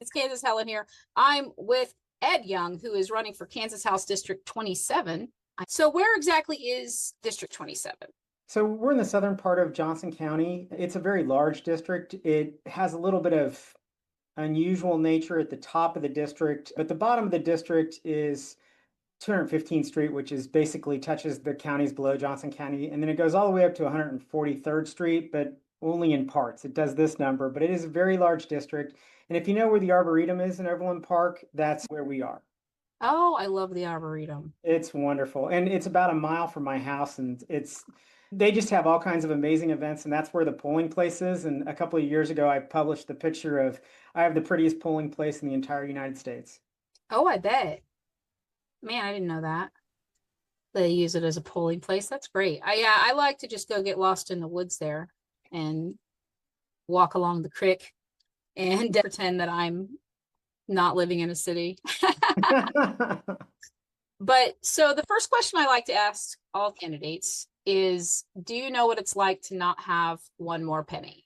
It's Kansas Helen here. I'm with Ed Young, who is running for Kansas House District 27. So, where exactly is District 27? So we're in the southern part of Johnson County. It's a very large district. It has a little bit of unusual nature at the top of the district, but the bottom of the district is 215th Street, which is basically touches the counties below Johnson County. And then it goes all the way up to 143rd Street, but only in parts. It does this number, but it is a very large district. And if you know where the Arboretum is in Overland Park, that's where we are. Oh, I love the Arboretum. It's wonderful. And it's about a mile from my house, and they just have all kinds of amazing events, and that's where the polling place is. And a couple of years ago, I published the picture of I have the prettiest polling place in the entire United States. Oh, I bet. Man, I didn't know that. They use it as a polling place. That's great. I like to just go get lost in the woods there and walk along the creek and pretend that I'm not living in a city. But so the first question I like to ask all candidates is, do you know what it's like to not have one more penny?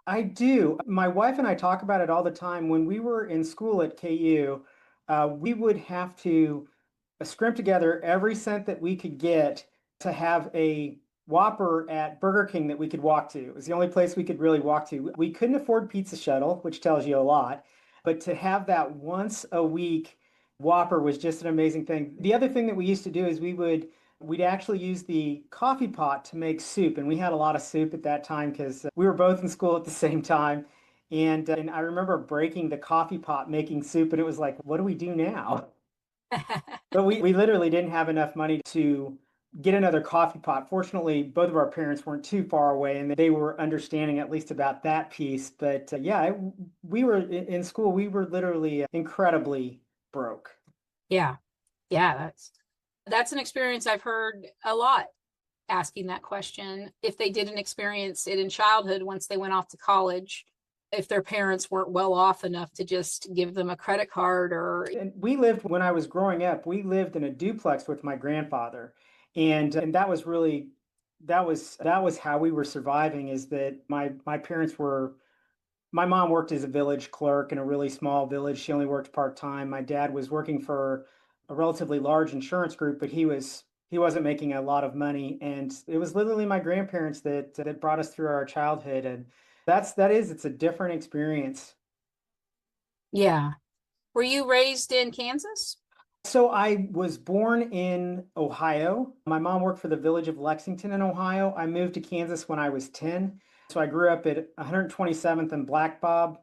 I do. My wife and I talk about it all the time. When we were in school at KU, we would have to scrimp together every cent that we could get to have a Whopper at Burger King that we could walk to. It was the only place we could really walk to. We couldn't afford Pizza Shuttle, which tells you a lot, but to have that once a week Whopper was just an amazing thing. The other thing that we used to do is we'd actually use the coffee pot to make soup, and we had a lot of soup at that time because we were both in school at the same time. And I remember breaking the coffee pot making soup, and it was like, what do we do now? But we literally didn't have enough money to get another coffee pot. Fortunately, both of our parents weren't too far away and they were understanding at least about that piece. But we were in school, we were literally incredibly broke. Yeah. Yeah, that's an experience I've heard a lot asking that question. If they didn't experience it in childhood, once they went off to college, if their parents weren't well off enough to just give them a credit card or And we lived when I was growing up, we lived in a duplex with my grandfather. And that was really that was how we were surviving is that my parents were my mom worked as a village clerk in a really small village. She only worked part-time. My dad was working for a relatively large insurance group, but he wasn't making a lot of money. And it was literally my grandparents that brought us through our childhood. And it's a different experience. yeah. Were you raised in Kansas? So I was born in Ohio. My mom worked for the village of Lexington in Ohio. I moved to Kansas when I was 10. So I grew up at 127th and Black Bob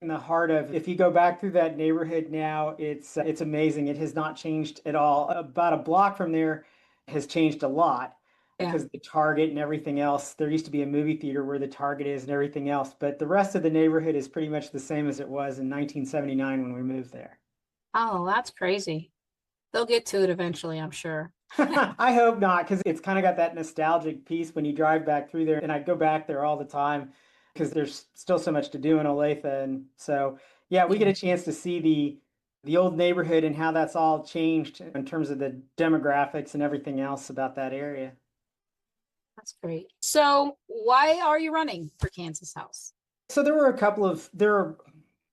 in the heart of, if you go back through that neighborhood now, it's amazing. It has not changed at all. About a block from there has changed a lot Yeah. because the Target and everything else, there used to be a movie theater where the Target is and everything else, but the rest of the neighborhood is pretty much the same as it was in 1979 when we moved there. Oh, that's crazy. They'll get to it eventually, I'm sure. I hope not, because it's kind of got that nostalgic piece when you drive back through there. And I go back there all the time because there's still so much to do in Olathe. And so, yeah, we get Yeah, a chance to see the old neighborhood and how that's all changed in terms of the demographics and everything else about that area. that's great. So, why are you running for Kansas House? So there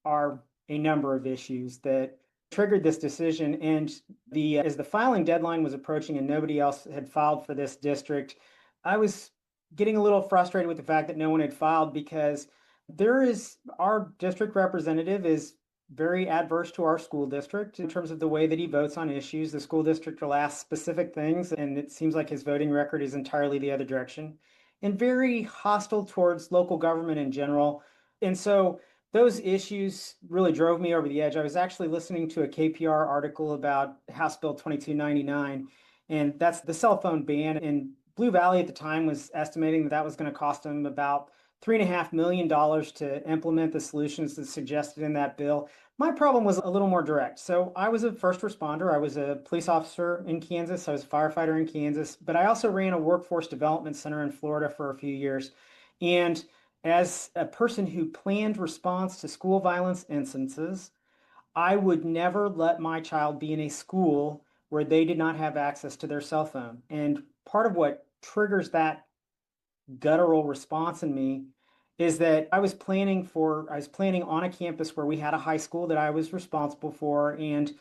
are a number of issues that triggered this decision. And as the filing deadline was approaching and nobody else had filed for this district, I was getting a little frustrated with the fact that no one had filed because our district representative is very adverse to our school district in terms of the way that he votes on issues. The school district will ask specific things, and it seems like his voting record is entirely the other direction, and very hostile towards local government in general. And so those issues really drove me over the edge. I was actually listening to a KPR article about House Bill 2299, and that's the cell phone ban. And Blue Valley at the time was estimating that was going to cost them about $3.5 million to implement the solutions that suggested in that bill. My problem was a little more direct. So I was a first responder. I was a police officer in Kansas. I was a firefighter in Kansas, but I also ran a workforce development center in Florida for a few years. And as a person who planned response to school violence instances, I would never let my child be in a school where they did not have access to their cell phone. And part of what triggers that guttural response in me is that I was planning on a campus where we had a high school that I was responsible for, and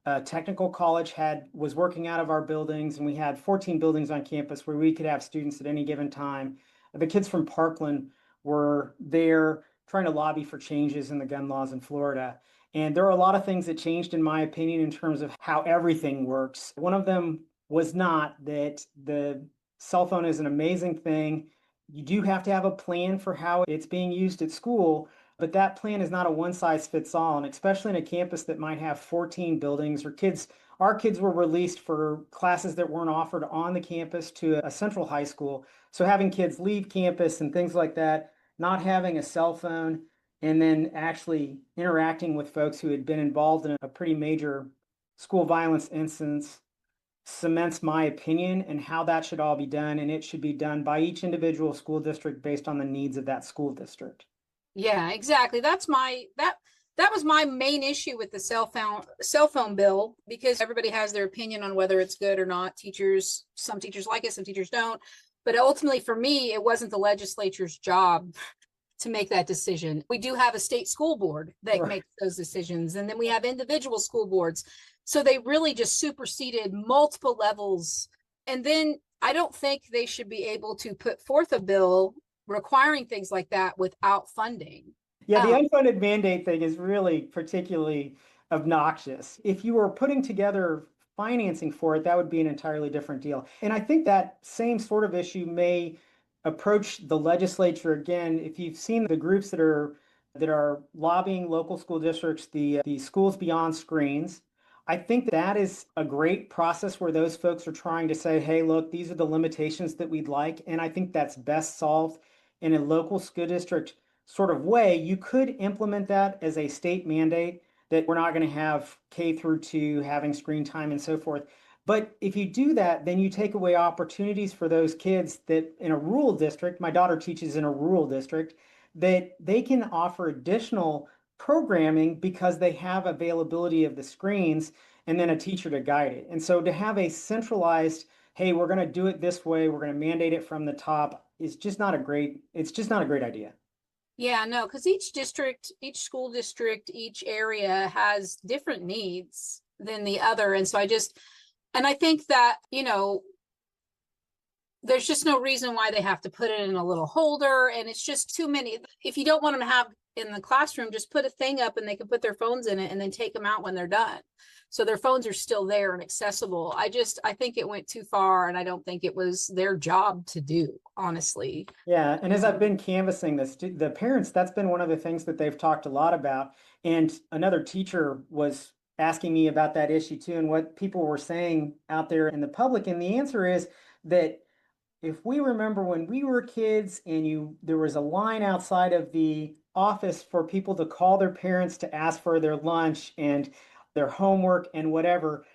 a technical college was working out of our buildings, and we had 14 buildings on campus where we could have students at any given time. The kids from Parkland were there trying to lobby for changes in the gun laws in Florida. And there are a lot of things that changed, in my opinion, in terms of how everything works. One of them was not that the cell phone is an amazing thing. You do have to have a plan for how it's being used at school, but that plan is not a one size fits all. And especially in a campus that might have 14 buildings or kids, our kids were released for classes that weren't offered on the campus to a central high school. So having kids leave campus and things like that, not having a cell phone, and then actually interacting with folks who had been involved in a pretty major school violence instance cements my opinion and how that should all be done. And it should be done by each individual school district based on the needs of that school district. Yeah, exactly. That was my main issue with the cell phone bill, because everybody has their opinion on whether it's good or not. Some teachers like it, some teachers don't. But ultimately for me, it wasn't the legislature's job to make that decision. We do have a state school board that Right. makes those decisions, and then we have individual school boards. So they really just superseded multiple levels. And then I don't think they should be able to put forth a bill requiring things like that without funding. Yeah, the Um, unfunded mandate thing is really particularly obnoxious. If you were putting together financing for it, that would be an entirely different deal. And I think that same sort of issue may approach the legislature again. If you've seen the groups that are lobbying local school districts, the Schools Beyond Screens, I think that is a great process where those folks are trying to say, hey, look, these are the limitations that we'd like. And I think that's best solved in a local school district sort of way. You could implement that as a state mandate that we're not going to have K through 2 having screen time and so forth. But if you do that, then you take away opportunities for those kids that in a rural district, my daughter teaches in a rural district, that they can offer additional programming because they have availability of the screens and then a teacher to guide it. And so to have a centralized, hey, we're going to do it this way, we're going to mandate it from the top, it's just not a great idea. yeah, no, because each district, each school district, each area has different needs than the other. And I think that, there's just no reason why they have to put it in a little holder, and it's just too many. If you don't want them to have in the classroom, just put a thing up and they can put their phones in it and then take them out when they're done. So their phones are still there and accessible. I think it went too far, and I don't think it was their job to do, honestly. Yeah, and as I've been canvassing the parents, that's been one of the things that they've talked a lot about. And another teacher was asking me about that issue too, and what people were saying out there in the public. And the answer is that if we remember when we were kids and there was a line outside of the office for people to call their parents to ask for their lunch and their homework and whatever,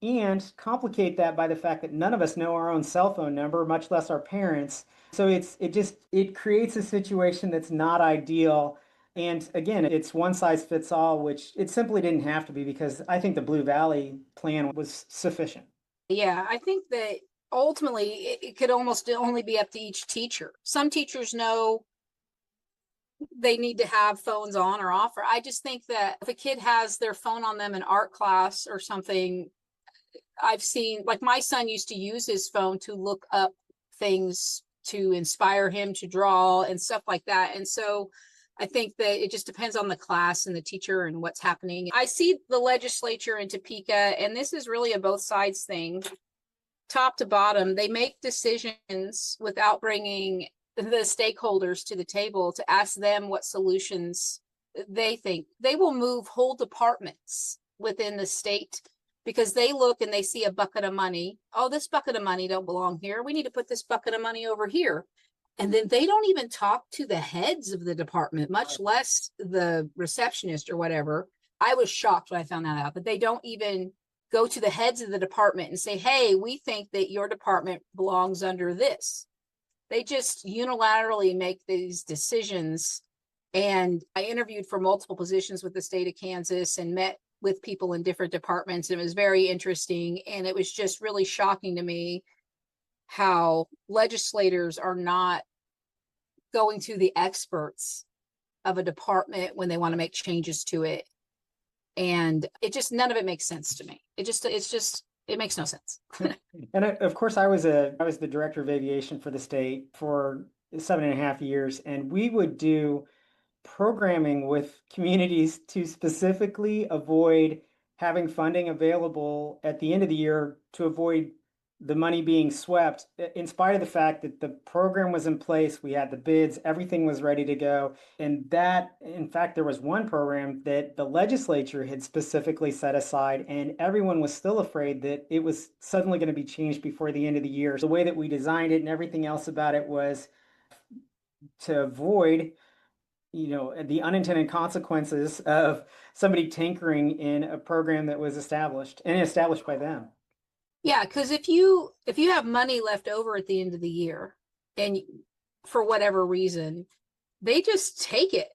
and complicate that by the fact that none of us know our own cell phone number, much less our parents. So it creates a situation that's not ideal. And again, it's one size fits all, which it simply didn't have to be, because I think the Blue Valley plan was sufficient. Yeah, I think that ultimately it could almost only be up to each teacher. Some teachers know they need to have phones on or off. Or I just think that if a kid has their phone on them in art class or something, I've seen, like, my son used to use his phone to look up things to inspire him to draw and stuff like that. And so I think that it just depends on the class and the teacher and what's happening. I see the legislature in Topeka, and this is really a both sides thing. Top to bottom, they make decisions without bringing the stakeholders to the table to ask them what solutions they think. They will move whole departments within the state because they look and they see a bucket of money. Oh, this bucket of money don't belong here. We need to put this bucket of money over here. And then they don't even talk to the heads of the department, much less the receptionist or whatever. I was shocked when I found that out, that they don't even go to the heads of the department and say, hey, we think that your department belongs under this. They just unilaterally make these decisions. And I interviewed for multiple positions with the state of Kansas and met with people in different departments. And it was very interesting. And it was just really shocking to me how legislators are not going to the experts of a department when they want to make changes to it. And it just, none of it makes sense to me. It makes no sense. And of course, I was the director of aviation for the state for 7.5 years, and we would do programming with communities to specifically avoid having funding available at the end of the year to avoid the money being swept, in spite of the fact that the program was in place, we had the bids, everything was ready to go. And that, in fact, there was one program that the legislature had specifically set aside, and everyone was still afraid that it was suddenly going to be changed before the end of the year. So the way that we designed it and everything else about it was to avoid the unintended consequences of somebody tinkering in a program that was established by them. Yeah, because if you have money left over at the end of the year, and for whatever reason, they just take it.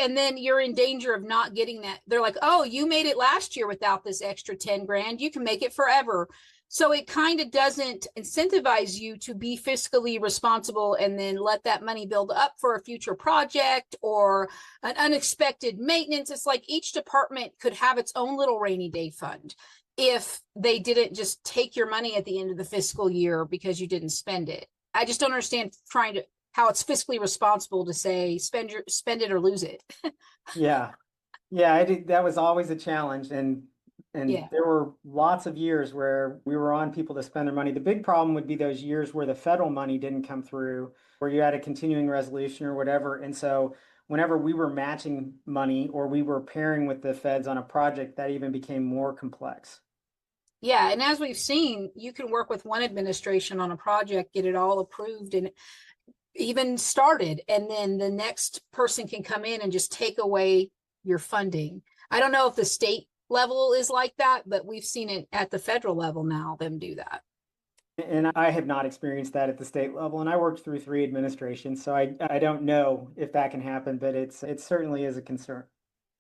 And then you're in danger of not getting that. They're like, oh, you made it last year without this extra 10 grand. You can make it forever. So it kind of doesn't incentivize you to be fiscally responsible and then let that money build up for a future project or an unexpected maintenance. It's like each department could have its own little rainy day fund if they didn't just take your money at the end of the fiscal year because you didn't spend it. I just don't understand how it's fiscally responsible to say spend it or lose it. Yeah. That was always a challenge. And Yeah. there were lots of years where we were on people to spend their money. The big problem would be those years where the federal money didn't come through, where you had a continuing resolution or whatever. And so whenever we were matching money or we were pairing with the feds on a project, that even became more complex. Yeah, and as we've seen, you can work with one administration on a project, get it all approved and even started, and then the next person can come in and just take away your funding. I don't know if the state level is like that, but we've seen it at the federal level now, them do that. And I have not experienced that at the state level, and I worked through 3 administrations, so I don't know if that can happen, but it certainly is a concern.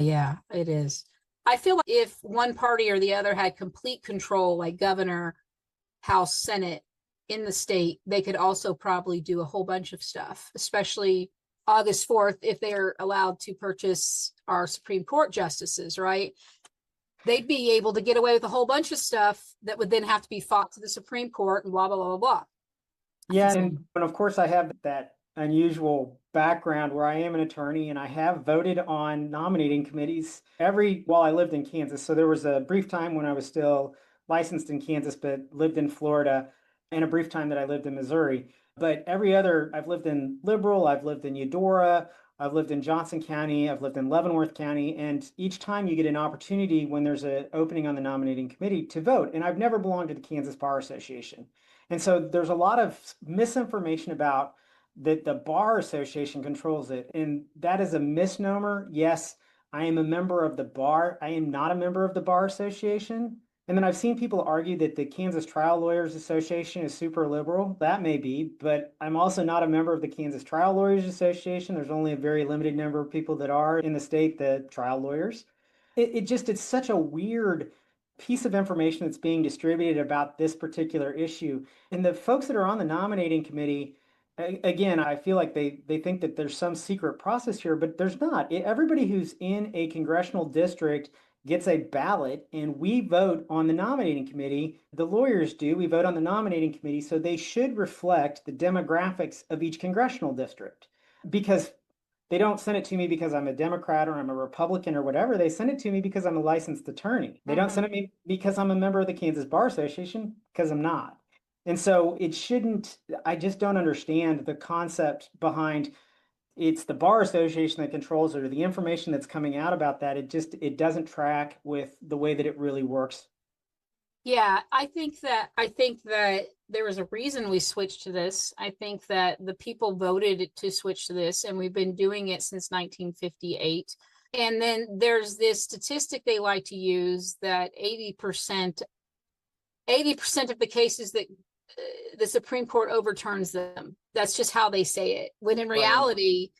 Yeah, it is. I feel like if one party or the other had complete control, like governor, House, Senate in the state, they could also probably do a whole bunch of stuff, especially August 4th, if they're allowed to purchase our Supreme Court justices, right? They'd be able to get away with a whole bunch of stuff that would then have to be fought to the Supreme Court and blah, blah, blah, blah, blah. Yeah, and of course I have that unusual background where I am an attorney and I have voted on nominating committees while I lived in Kansas. So there was a brief time when I was still licensed in Kansas, but lived in Florida, and a brief time that I lived in Missouri. But I've lived in Liberal, I've lived in Eudora, I've lived in Johnson County, I've lived in Leavenworth County, and each time you get an opportunity when there's an opening on the nominating committee to vote. And I've never belonged to the Kansas Bar Association. And so there's a lot of misinformation about that the Bar Association controls it. And that is a misnomer. Yes, I am a member of the bar. I am not a member of the Bar Association. And then I've seen people argue that the Kansas Trial Lawyers Association is super liberal. That may be, but I'm also not a member of the Kansas Trial Lawyers Association. There's only a very limited number of people that are in the state, the trial lawyers. It's such a weird piece of information that's being distributed about this particular issue. And the folks that are on the nominating committee, again, I feel like they think that there's some secret process here, but there's not. Everybody who's in a congressional district gets a ballot, and we vote on the nominating committee. The lawyers do. We vote on the nominating committee, so they should reflect the demographics of each congressional district, because they don't send it to me because I'm a Democrat or I'm a Republican or whatever. They send it to me because I'm a licensed attorney. They don't send it to me because I'm a member of the Kansas Bar Association, because I'm not. And so I just don't understand the concept behind it's the Bar Association that controls it, or the information that's coming out about that. It doesn't track with the way that it really works. Yeah, I think that there was a reason we switched to this. I think that the people voted to switch to this, and we've been doing it since 1958. And then there's this statistic they like to use that 80% of the cases that the Supreme Court overturns them. That's just how they say it. When in reality,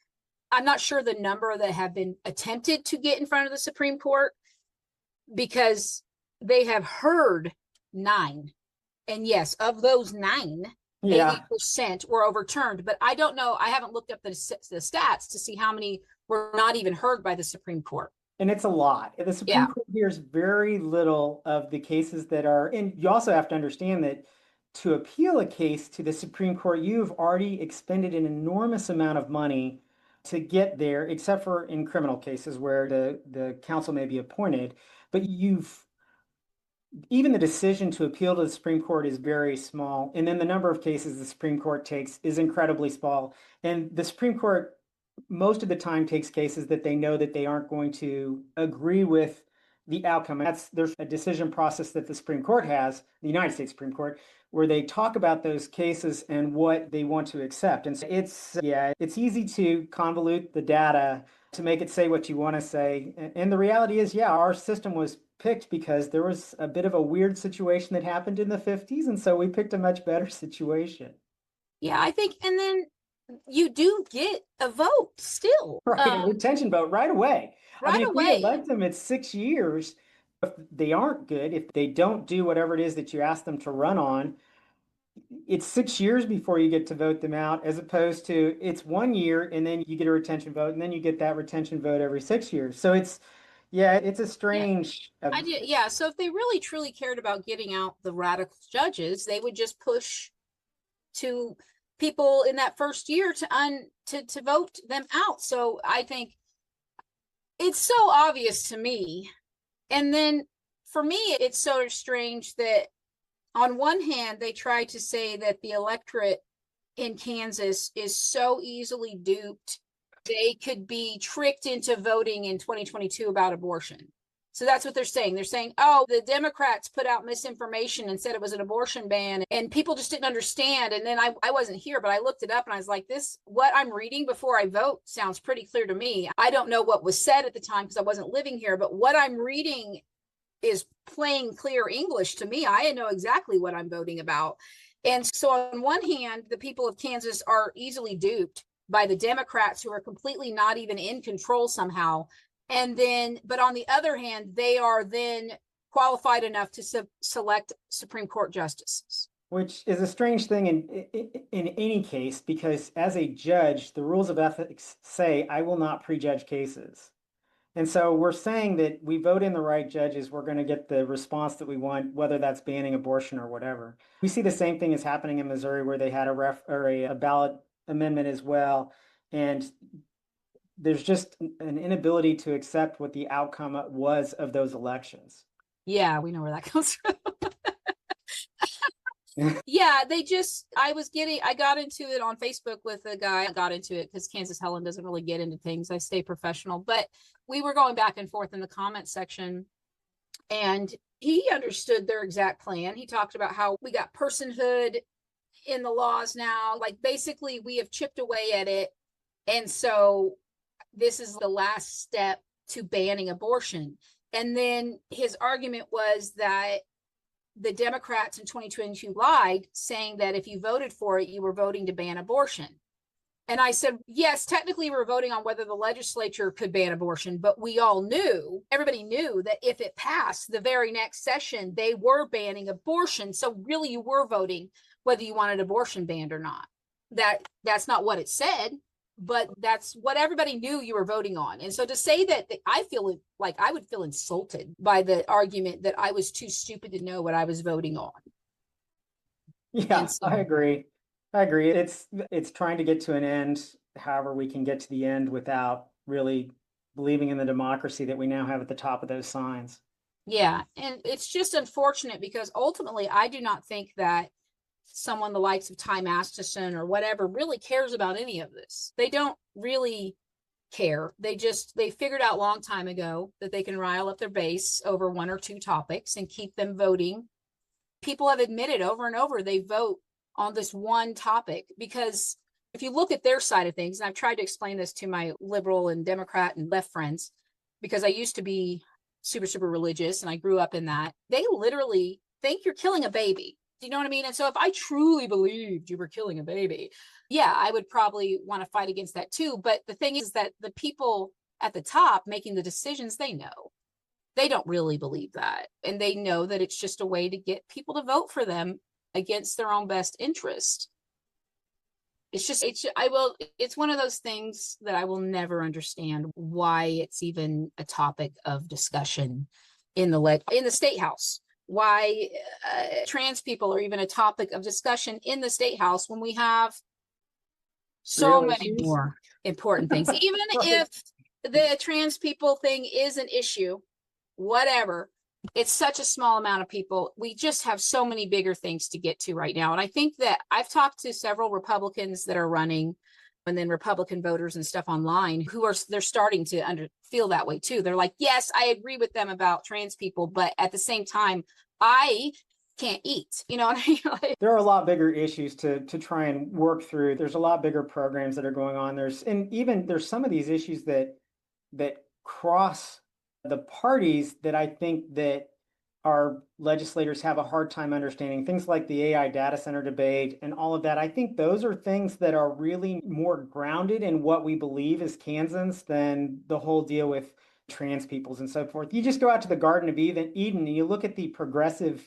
I'm not sure the number that have been attempted to get in front of the Supreme Court, because they have heard 9. And yes, of those 9, Yeah. 80% were overturned, but I don't know. I haven't looked up the stats to see how many were not even heard by the Supreme Court. And it's a lot. The Supreme Yeah. Court hears very little of the cases that are, and you also have to understand that to appeal a case to the Supreme Court, you've already expended an enormous amount of money to get there, except for in criminal cases where the counsel may be appointed. But even the decision to appeal to the Supreme Court is very small. And then the number of cases the Supreme Court takes is incredibly small. And the Supreme Court most of the time takes cases that they know that they aren't going to agree with the outcome. There's a decision process that the Supreme Court has, the United States Supreme Court, where they talk about those cases and what they want to accept. And so it's easy to convolute the data to make it say what you want to say. And the reality is, our system was picked because there was a bit of a weird situation that happened in the 50s. And so we picked a much better situation. Yeah, I think, and then you do get a vote still. Right, a retention vote right away. Right if away. we elect them, it's 6 years. If they aren't good, if they don't do whatever it is that you ask them to run on, it's 6 years before you get to vote them out, as opposed to it's 1 year and then you get a retention vote, and then you get that retention vote every 6 years. So it's a strange. Yeah. So if they really truly cared about getting out the radical judges, they would just push to people in that first year to vote them out. So I think it's so obvious to me. And then for me, it's so strange that on one hand, they try to say that the electorate in Kansas is so easily duped, they could be tricked into voting in 2022 about abortion. So that's what they're saying. They're saying, oh, the Democrats put out misinformation and said it was an abortion ban, and people just didn't understand. And then I wasn't here, but I looked it up and I was like, what I'm reading before I vote sounds pretty clear to me. I don't know what was said at the time because I wasn't living here, but what I'm reading is plain, clear English to me. I know exactly what I'm voting about. And so on one hand, the people of Kansas are easily duped by the Democrats, who are completely not even in control somehow. And then, but on the other hand, they are then qualified enough to select Supreme Court justices. Which is a strange thing in any case, because as a judge, the rules of ethics say I will not prejudge cases. And so we're saying that we vote in the right judges, we're going to get the response that we want, whether that's banning abortion or whatever. We see the same thing is happening in Missouri, where they had a ballot amendment as well. And there's just an inability to accept what the outcome was of those elections. Yeah, we know where that comes from. Yeah, I got into it on Facebook with a guy. I got into it because Kansas Helen doesn't really get into things. I stay professional, but we were going back and forth in the comment section, and he understood their exact plan. He talked about how we got personhood in the laws now. Like basically we have chipped away at it. And so this is the last step to banning abortion. And then his argument was that the Democrats in 2022 lied, saying that if you voted for it, you were voting to ban abortion. And I said, yes, technically we're voting on whether the legislature could ban abortion, but everybody knew that if it passed the very next session, they were banning abortion. So really you were voting whether you wanted abortion banned or not. That's not what it said, but that's what everybody knew you were voting on. And so to say that, I feel like I would feel insulted by the argument that I was too stupid to know what I was voting on. Yeah, I agree. It's trying to get to an end, however we can get to the end without really believing in the democracy that we now have at the top of those signs. Yeah, and it's just unfortunate because ultimately I do not think that someone the likes of Ty Masterson or whatever really cares about any of this. They don't really care. They figured out a long time ago that they can rile up their base over one or two topics and keep them voting. People have admitted over and over they vote on this one topic because if you look at their side of things, and I've tried to explain this to my liberal and Democrat and left friends, because I used to be super, super religious and I grew up in that, they literally think you're killing a baby. Do you know what I mean? And so if I truly believed you were killing a baby, yeah, I would probably want to fight against that too. But the thing is that the people at the top making the decisions, they know. They don't really believe that. And they know that it's just a way to get people to vote for them against their own best interest. it's one of those things that I will never understand why it's even a topic of discussion in the state house. Why trans people are even a topic of discussion in the state house when we have so Real many issues. more important things. Even Right. if the trans people thing is an issue, whatever, it's such a small amount of people. We just have so many bigger things to get to right now. And I think that I've talked to several Republicans that are running, and then Republican voters and stuff online they're starting to feel that way too. They're like, yes, I agree with them about trans people, but at the same time, I can't eat. You know what I mean? There are a lot bigger issues to try and work through. There's a lot bigger programs that are going on. There's some of these issues that cross the parties that I think that our legislators have a hard time understanding. Things like the AI data center debate and all of that. I think those are things that are really more grounded in what we believe as Kansans than the whole deal with trans peoples and so forth. You just go out to the Garden of Eden and you look at the progressive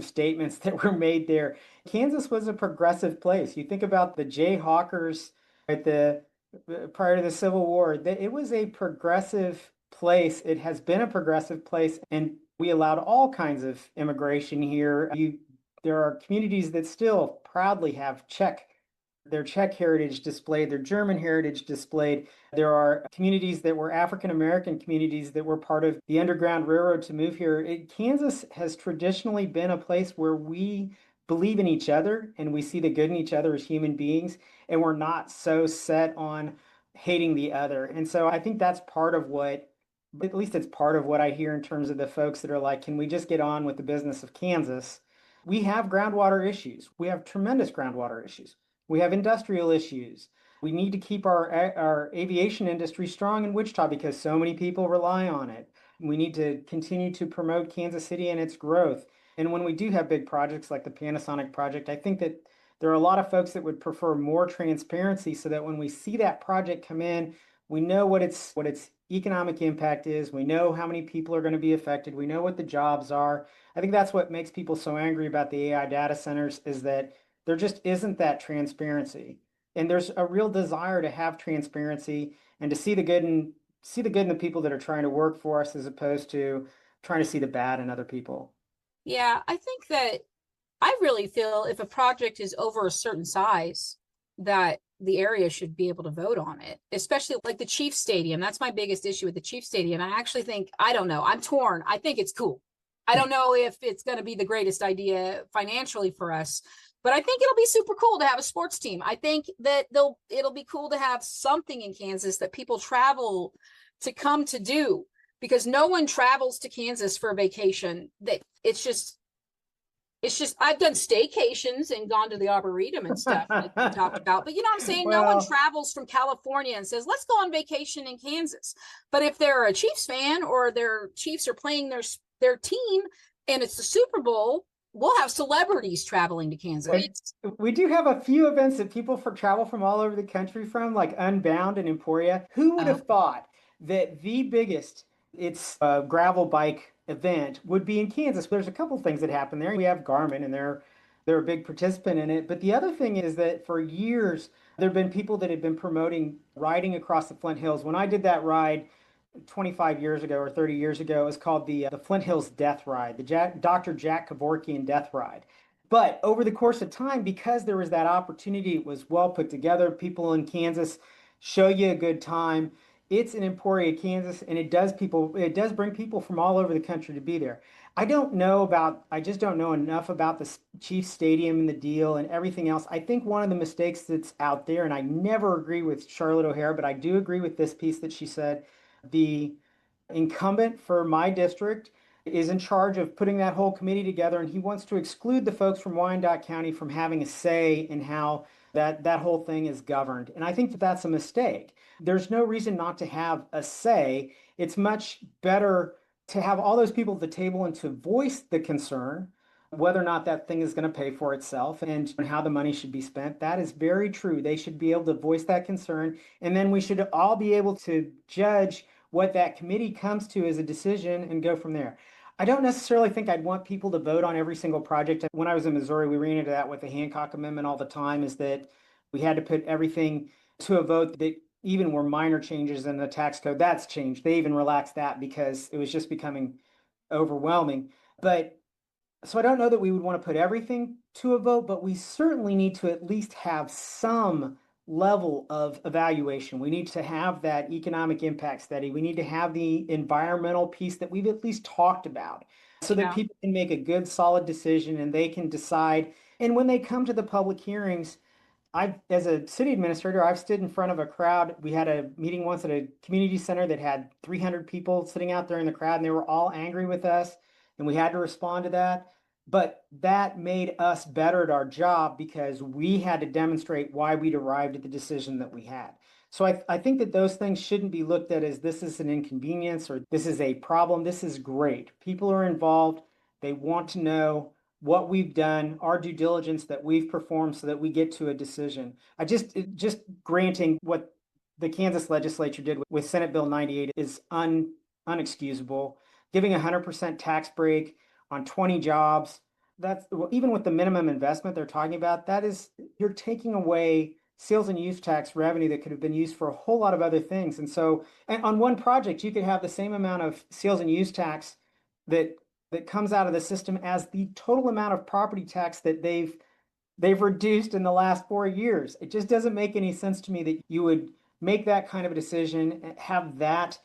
statements that were made there. Kansas was a progressive place. You think about the Jayhawkers at the prior to the Civil War, it was a progressive place. It has been a progressive place, and we allowed all kinds of immigration here. There are communities that still proudly have their Czech heritage displayed, their German heritage displayed. There are communities that were African American communities that were part of the Underground Railroad to move here. Kansas has traditionally been a place where we believe in each other and we see the good in each other as human beings, and we're not so set on hating the other. And so I think that's part of what, at least it's part of what I hear in terms of the folks that are like, can we just get on with the business of Kansas? We have groundwater issues. We have tremendous groundwater issues. We have industrial issues. We need to keep our aviation industry strong in Wichita because so many people rely on it. We need to continue to promote Kansas City and its growth. And when we do have big projects like the Panasonic project, I think that there are a lot of folks that would prefer more transparency so that when we see that project come in, we know what its economic impact is. We know how many people are going to be affected. We know what the jobs are. I think that's what makes people so angry about the AI data centers is that there just isn't that transparency. And there's a real desire to have transparency and to see the good in the people that are trying to work for us as opposed to trying to see the bad in other people. Yeah, I think that I really feel if a project is over a certain size, that the area should be able to vote on it, especially like the Chief Stadium. That's my biggest issue with the Chief Stadium. I actually think, I don't know, I'm torn. I think it's cool. I don't know if it's going to be the greatest idea financially for us, but I think it'll be super cool to have a sports team. I think that it'll be cool to have something in Kansas that people travel to come to do, because no one travels to Kansas for a vacation. That it's just I've done staycations and gone to the Arboretum and stuff like we talked about. But you know what I'm saying? No one Well, travels from California and says, let's go on vacation in Kansas. But if they're a Chiefs fan or their Chiefs are playing their team and it's the Super Bowl, we'll have celebrities traveling to Kansas. we do have a few events that people travel from all over the country from, like Unbound and Emporia. Who would have thought that the biggest it's a gravel bike event would be in Kansas? There's a couple things that happen there. We have Garmin, and they're a big participant in it. But the other thing is that for years there have been people that have been promoting riding across the Flint Hills. When I did that ride 25 years ago or 30 years ago, it was called the Flint Hills Death Ride, the Dr. Jack Kevorkian Death Ride. But over the course of time, because there was that opportunity, it was well put together. People in Kansas show you a good time. It's in Emporia, Kansas, and it does bring people from all over the country to be there. I just don't know enough about the Chiefs Stadium and the deal and everything else. I think one of the mistakes that's out there, and I never agree with Charlotte O'Hara, but I do agree with this piece that she said, the incumbent for my district is in charge of putting that whole committee together, and he wants to exclude the folks from Wyandotte County from having a say in how that whole thing is governed. And I think that that's a mistake. There's no reason not to have a say. It's much better to have all those people at the table and to voice the concern, whether or not that thing is going to pay for itself and how the money should be spent. That is very true. They should be able to voice that concern, and then we should all be able to judge what that committee comes to as a decision and go from there. I don't necessarily think I'd want people to vote on every single project. When I was in Missouri, we ran into that with the Hancock Amendment all the time, is that We had to put everything to a vote that even were minor changes in the tax code. That's changed. They even relaxed that because it was just becoming overwhelming. But so I don't know that we would want to put everything to a vote, but we certainly need to at least have some level of evaluation. We need to have that economic impact study. We need to have the environmental piece that we've at least talked about so that Yeah. people can make a good, solid decision and they can decide. And when they come to the public hearings, as a city administrator, I've stood in front of a crowd. We had a meeting once at a community center that had 300 people sitting out there in the crowd, and they were all angry with us, and we had to respond to that. But that made us better at our job because we had to demonstrate why we'd arrived at the decision that we had. So I think that those things shouldn't be looked at as this is an inconvenience or this is a problem. This is great. People are involved. They want to know what we've done, our due diligence that we've performed so that we get to a decision. Just granting what the Kansas legislature did with Senate Bill 98 is unexcusable. Giving 100% tax break on 20 jobs, that's even with the minimum investment they're talking about, that is, you're taking away sales and use tax revenue that could have been used for a whole lot of other things. And on one project, you could have the same amount of sales and use tax that comes out of the system as the total amount of property tax that they've reduced in the last 4 years. It just doesn't make any sense to me that you would make that kind of a decision, have that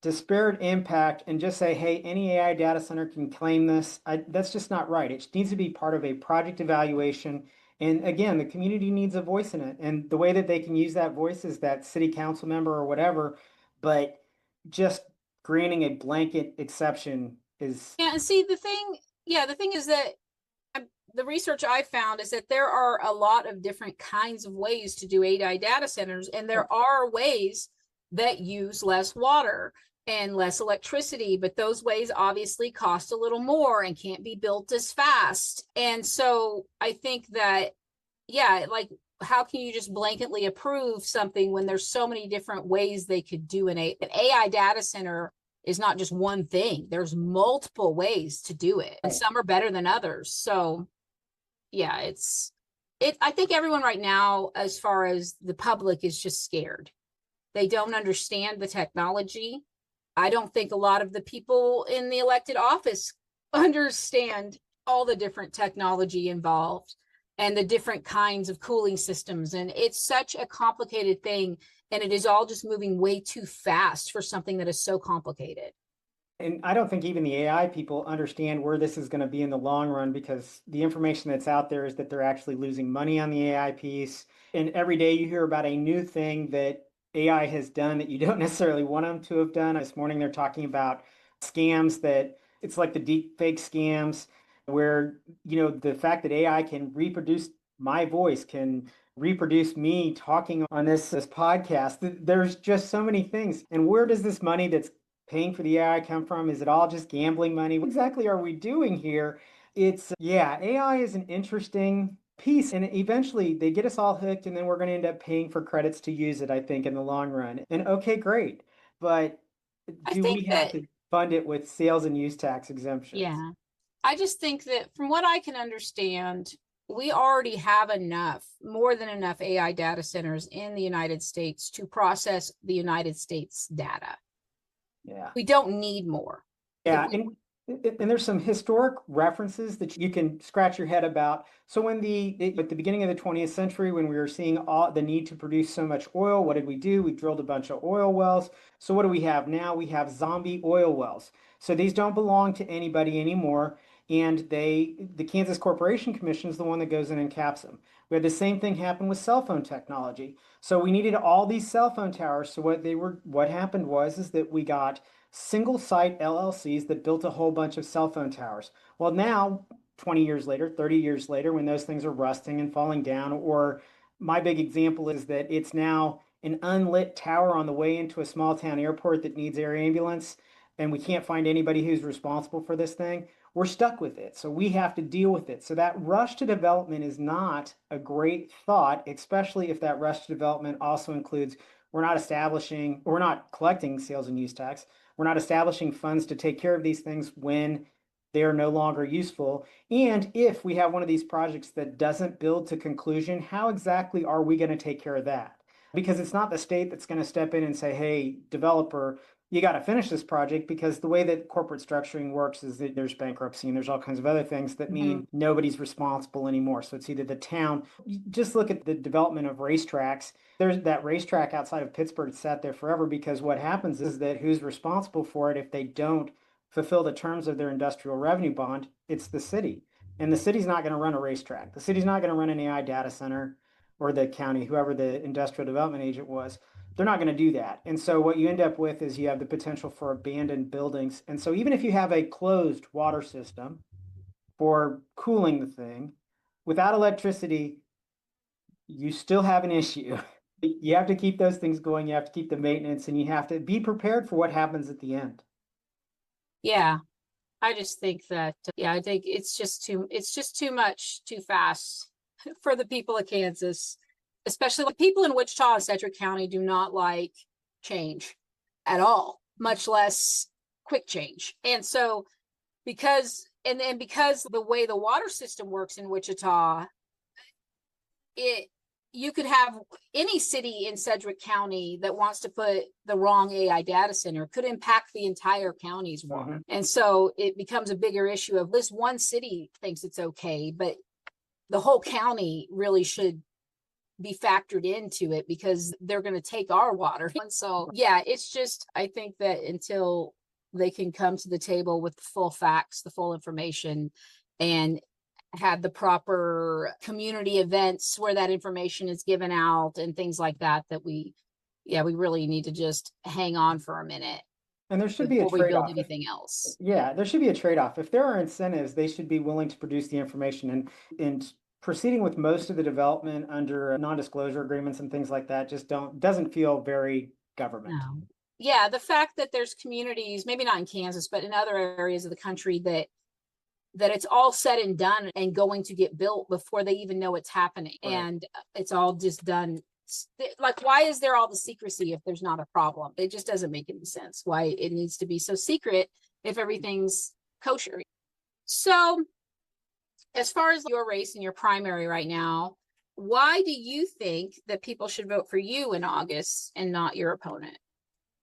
disparate impact, and just say, hey, any AI data center can claim this. That's just not right. It needs to be part of a project evaluation. And again, the community needs a voice in it. And the way that they can use that voice is that city council member or whatever. But just granting a blanket exception is. Yeah, and see the thing is that the research I found is that there are a lot of different kinds of ways to do AI data centers, and there are ways that use less water and less electricity, but those ways obviously cost a little more and can't be built as fast. And so I think that, yeah, like, how can you just blanketly approve something when there's so many different ways they could do an AI data center is not just one thing. There's multiple ways to do it, and some are better than others. So yeah, I think everyone right now, as far as the public, is just scared. They don't understand the technology. I don't think a lot of the people in the elected office understand all the different technology involved and the different kinds of cooling systems. And it's such a complicated thing. And it is all just moving way too fast for something that is so complicated. And I don't think even the AI people understand where this is going to be in the long run because the information that's out there is that they're actually losing money on the AI piece. And every day you hear about a new thing that AI has done that you don't necessarily want them to have done. This morning they're talking about scams that it's like the deep fake scams where, the fact that AI can reproduce my voice, can reproduce me talking on this podcast. There's just so many things. And where does this money that's paying for the AI come from? Is it all just gambling money? What exactly are we doing here? AI is an interesting piece, and eventually they get us all hooked, and then we're going to end up paying for credits to use it, I think, in the long run. And okay, great. But I do we think have that, to fund it with sales and use tax exemptions? yeah, I just think that from what I can understand, we already have more than enough AI data centers in the United States to process the United States data. Yeah. We don't need more. Yeah, and there's some historic references that you can scratch your head about. So at the beginning of the 20th century, when we were seeing all the need to produce so much oil, what did we do? We drilled a bunch of oil wells. So what do we have now? We have zombie oil wells. So these don't belong to anybody anymore. And the Kansas Corporation Commission is the one that goes in and caps them. We had the same thing happen with cell phone technology. So we needed all these cell phone towers. So what happened is that we got single site LLCs that built a whole bunch of cell phone towers. Well, now, 20 years later, 30 years later, when those things are rusting and falling down, or my big example is that it's now an unlit tower on the way into a small town airport that needs air ambulance, and we can't find anybody who's responsible for this thing. We're stuck with it. So we have to deal with it. So that rush to development is not a great thought, especially if that rush to development also includes we're not collecting sales and use tax. We're not establishing funds to take care of these things when they are no longer useful. And if we have one of these projects that doesn't build to conclusion, how exactly are we going to take care of that? Because it's not the state that's going to step in and say, hey, developer, you got to finish this project, because the way that corporate structuring works is that there's bankruptcy and there's all kinds of other things that mean nobody's responsible anymore. So it's either the town. Just look at the development of racetracks. There's that racetrack outside of Pittsburgh sat there forever, because what happens is that who's responsible for it if they don't fulfill the terms of their industrial revenue bond? It's the city. And the city's not going to run a racetrack. The city's not going to run an AI data center, or the county, whoever the industrial development agent was. They're not going to do that. And so what you end up with is you have the potential for abandoned buildings. And so even if you have a closed water system for cooling the thing, without electricity, you still have an issue. You have to keep those things going. You have to keep the maintenance, and you have to be prepared for what happens at the end. Yeah. I just think that, yeah, I think it's just too much, too fast for the people of Kansas, especially like people in Wichita and Sedgwick County do not like change at all, much less quick change. And so because the way the water system works in Wichita, you could have any city in Sedgwick County that wants to put the wrong AI data center could impact the entire county's water. And so it becomes a bigger issue of this one city thinks it's okay, but the whole county really should be factored into it, because they're going to take our water. And so, yeah, it's just, I think that until they can come to the table with the full facts, the full information, and had the proper community events where that information is given out and things like that, we really need to just hang on for a minute. And there should be a before we build trade-off. anything else. Yeah, there should be a trade-off. If there are incentives, they should be willing to produce the information. And proceeding with most of the development under non-disclosure agreements and things like that just doesn't feel very government. No. Yeah, the fact that there's communities, maybe not in Kansas, but in other areas of the country that it's all said and done and going to get built before they even know it's happening. Right. And it's all just done. Like, why is there all the secrecy if there's not a problem? It just doesn't make any sense why it needs to be so secret if everything's kosher. So as far as your race and your primary right now, why do you think that people should vote for you in August and not your opponent?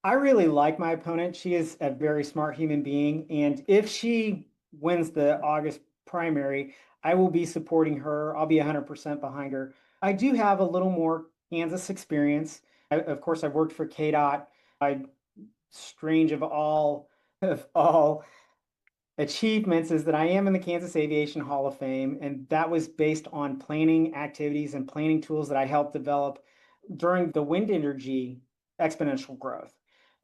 I really like my opponent. She is a very smart human being. And if she wins the August primary, I will be supporting her. I'll be 100% behind her. I do have a little more Kansas experience. Of course, I've worked for KDOT. Strange of all achievements is that I am in the Kansas Aviation Hall of Fame, and that was based on planning activities and planning tools that I helped develop during the wind energy exponential growth.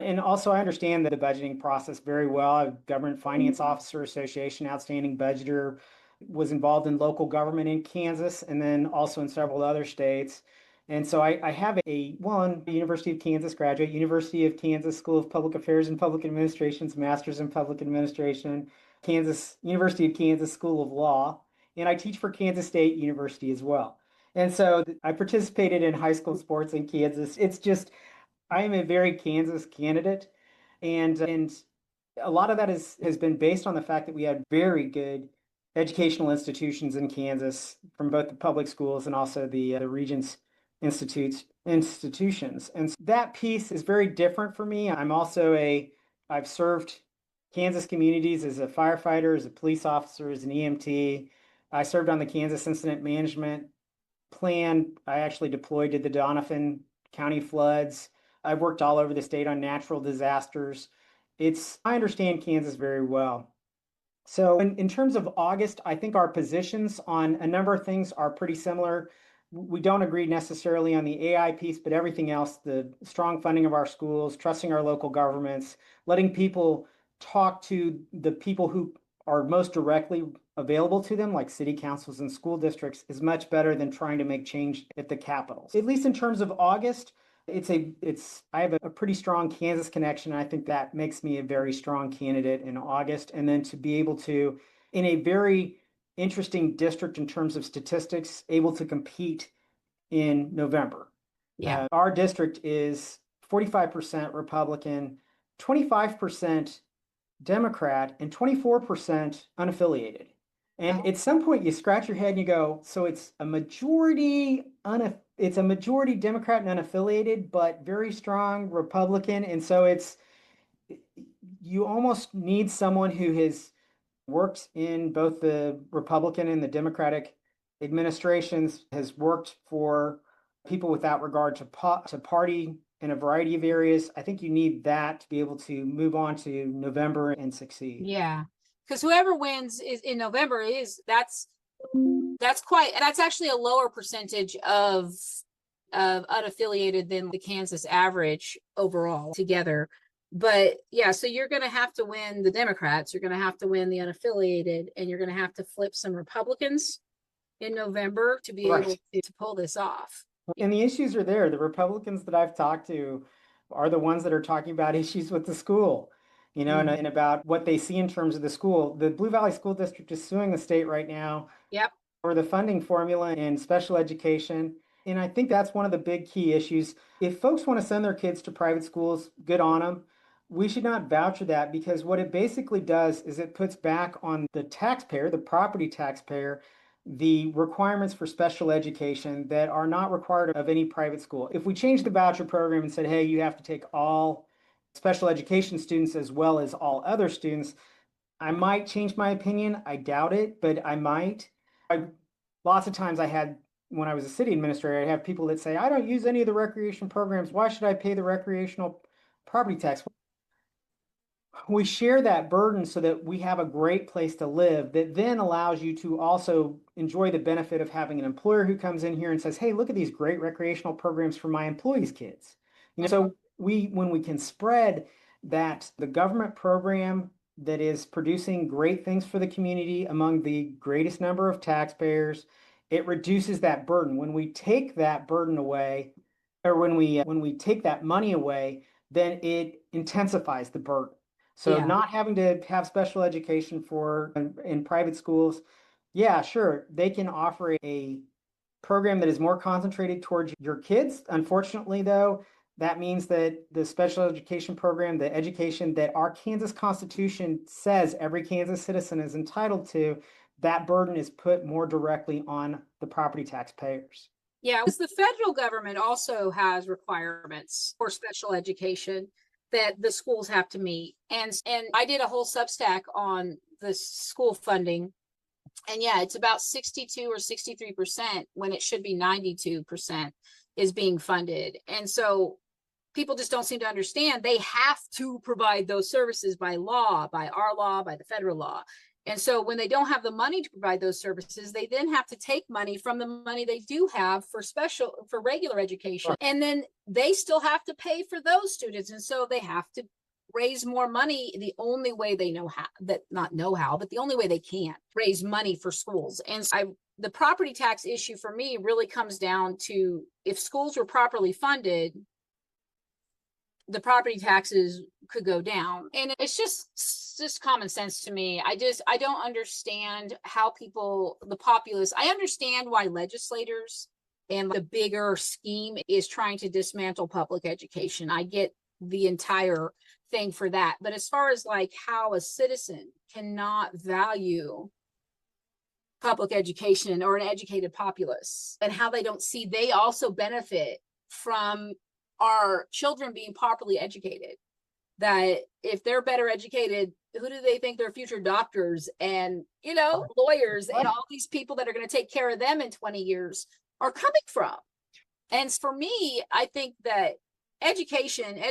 And also, I understand the budgeting process very well. I'm Government Finance Officer Association, outstanding budgeter, was involved in local government in Kansas and then also in several other states. And so I have a University of Kansas graduate, University of Kansas School of Public Affairs and Public Administration's Master's in Public Administration, University of Kansas School of Law, and I teach for Kansas State University as well. And so I participated in high school sports in Kansas. It's just, I am a very Kansas candidate, and a lot of that has been based on the fact that we had very good educational institutions in Kansas, from both the public schools and also the Regents institutions. And so that piece is very different for me. I've served Kansas communities as a firefighter, as a police officer, as an EMT. I served on the Kansas Incident Management Plan. I actually deployed to the Donovan County floods. I've worked all over the state on natural disasters. I understand Kansas very well. So in terms of August, I think our positions on a number of things are pretty similar. We don't agree necessarily on the AI piece, but everything else, the strong funding of our schools, trusting our local governments, letting people talk to the people who are most directly available to them, like city councils and school districts, is much better than trying to make change at the capitals. At least in terms of August, I have a pretty strong Kansas connection. And I think that makes me a very strong candidate in August. And then to be able to, in a very interesting district in terms of statistics, able to compete in November. Yeah. Our district is 45% Republican, 25% Democrat and 24% unaffiliated. And at some point you scratch your head and you go, so it's a majority it's a majority Democrat and unaffiliated, but very strong Republican. And so you almost need someone who has worked in both the Republican and the Democratic administrations, has worked for people without regard to party in a variety of areas. I think you need that to be able to move on to November and succeed. Yeah. Because whoever wins is in November that's actually a lower percentage of unaffiliated than the Kansas average overall together. But yeah, so you're going to have to win the Democrats, you're going to have to win the unaffiliated, and you're going to have to flip some Republicans in November to be Right. able to pull this off. And the issues are there. The Republicans that I've talked to are the ones that are talking about issues with the school, and about what they see in terms of the school. The Blue Valley School District is suing the state right now Yep. for the funding formula in special education. And I think that's one of the big key issues. If folks want to send their kids to private schools, good on them. We should not voucher that, because what it basically does is it puts back on the taxpayer, the property taxpayer, the requirements for special education that are not required of any private school. If we change the voucher program and said, hey, you have to take all special education students as well as all other students, I might change my opinion. I doubt it, but I might. Lots of times when I was a city administrator, I'd have people that say, I don't use any of the recreation programs. Why should I pay the recreational property tax? We share that burden so that we have a great place to live that then allows you to also enjoy the benefit of having an employer who comes in here and says, hey, look at these great recreational programs for my employees' kids. So when we can spread that the government program that is producing great things for the community among the greatest number of taxpayers, it reduces that burden. When we take that burden away, or when we take that money away, then it intensifies the burden. So Yeah. not having to have special education in private schools, yeah, sure, they can offer a program that is more concentrated towards your kids. Unfortunately, though, that means that the special education program, the education that our Kansas Constitution says every Kansas citizen is entitled to, that burden is put more directly on the property taxpayers. Yeah, because the federal government also has requirements for special education that the schools have to meet. And I did a whole Substack on the school funding. And yeah, it's about 62 or 63% when it should be 92% is being funded. And so people just don't seem to understand they have to provide those services by law, by our law, by the federal law. And so when they don't have the money to provide those services, they then have to take money from the money they do have for regular education. And then they still have to pay for those students. And so they have to raise more money the only way they know how, but the only way they can raise money for schools. And the property tax issue for me really comes down to, if schools were properly funded, the property taxes could go down. And it's just common sense to me. I don't understand how the populace, I understand why legislators and the bigger scheme is trying to dismantle public education. I get the entire thing for that. But as far as like how a citizen cannot value public education or an educated populace, and how they don't see they also benefit from our children being properly educated, that if they're better educated, who do they think their future doctors and lawyers and all these people that are going to take care of them in 20 years are coming from? And for me, I think that educating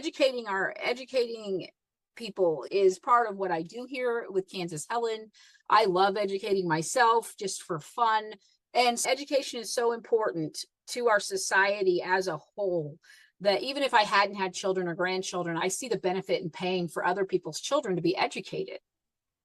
people is part of what I do here with Kansas Helen. I love educating myself just for fun. And education is so important to our society as a whole that even if I hadn't had children or grandchildren, I see the benefit in paying for other people's children to be educated.